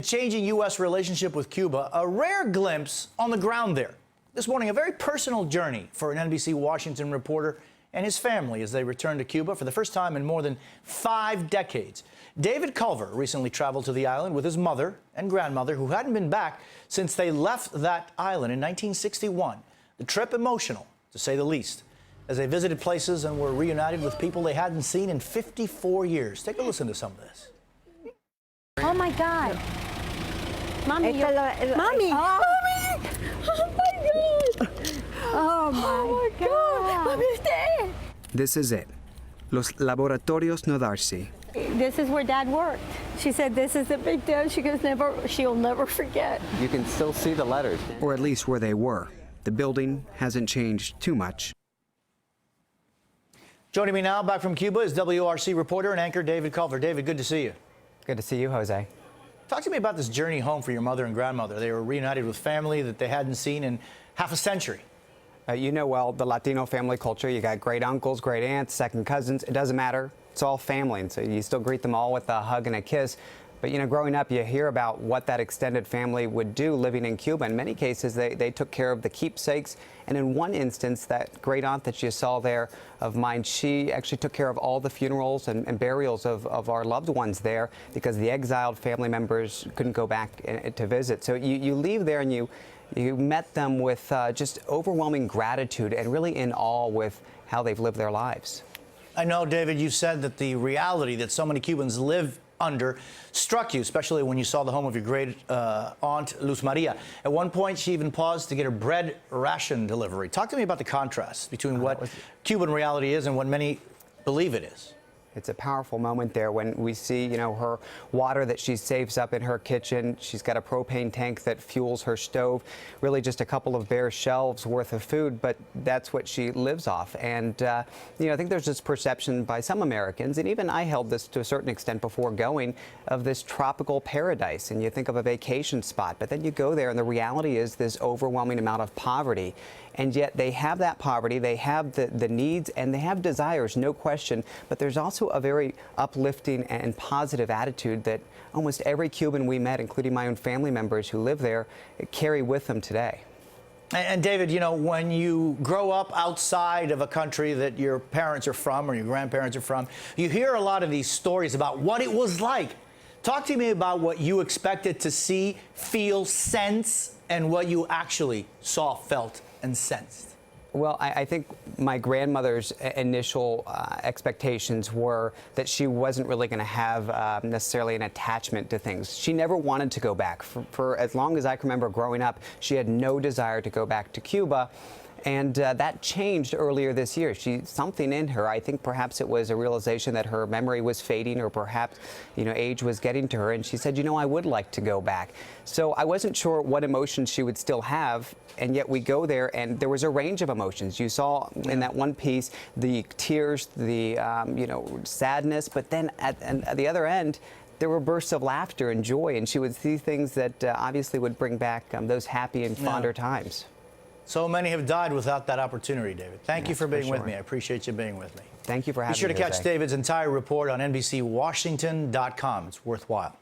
Changing U.S. relationship with Cuba, a rare glimpse on the ground there. This morning, a very personal journey for an NBC Washington reporter and his family as they return to Cuba for the first time in more than 5 decades. David Culver recently traveled to the island with his mother and grandmother, who hadn't been back since they left that island in 1961. The trip emotional, to say the least, as they visited places and were reunited with people they hadn't seen in 54 years. Take a listen to some of this. Oh my God. Mommy, Mommy! Mommy! Oh. Mommy! Oh my God! Oh my God! Mommy's dead! This is it. Los Laboratorios Nodarcy. This is where Dad worked. She said this is the big deal. She'll never forget. You can still see the letters. Or at least where they were. The building hasn't changed too much. Joining me now, back from Cuba, is WRC reporter and anchor David Culver. David, good to see you. Good to see you, Jose. Talk to me about this journey home for your mother and grandmother. They were reunited with family that they hadn't seen in half a century. You know well the Latino family culture. You got great uncles, great aunts, second cousins. It doesn't matter. It's all family, and so you still greet them all with a hug and a kiss. But, you know, growing up, you hear about what that extended family would do living in Cuba. In many cases, they took care of the keepsakes. And in one instance, that great aunt that you saw there of mine, she actually took care of all the funerals and burials of our loved ones there because the exiled family members couldn't go back to visit. So you leave there and you met them with just overwhelming gratitude and really in awe with how they've lived their lives. I know, David, you said that the reality that so many Cubans live under struck you, especially when you saw the home of your great aunt, Luz Maria. At one point, she even paused to get her bread ration delivery. Talk to me about the contrast between what Cuban reality is and what many believe it is. It's a powerful moment there when we see, you know, her water that she saves up in her kitchen. She's got a propane tank that fuels her stove. Really just a couple of bare shelves worth of food, but that's what she lives off. And, you know, I think there's this perception by some Americans, and even I held this to a certain extent before going, of this tropical paradise. And you think of a vacation spot, but then you go there and the reality is this overwhelming amount of poverty. And yet they have that poverty, they have the needs, and they have desires, no question. But there's also a very uplifting and positive attitude that almost every Cuban we met, including my own family members who live there, carry with them today. And David, you know, when you grow up outside of a country that your parents are from or your grandparents are from, you hear a lot of these stories about what it was like. Talk to me about what you expected to see, feel, sense, and what you actually saw, felt, and sensed. Well, I think my grandmother's initial expectations were that she wasn't really going to have necessarily an attachment to things. She never wanted to go back. For as long as I can remember growing up, she had no desire to go back to Cuba. And that changed earlier this year. Something in her, I think perhaps it was a realization that her memory was fading or perhaps, you know, age was getting to her. And she said, you know, I would like to go back. So I wasn't sure what emotions she would still have. And yet we go there and there was a range of emotions. You saw in that one piece the tears, the, you know, sadness. But then at the other end, there were bursts of laughter and joy. And she would see things that obviously would bring back those happy and fonder times. So many have died without that opportunity, David. Thank you for being with me. I appreciate you being with me. Thank you for having me. Be sure to catch David's entire report on NBCWashington.com. It's worthwhile.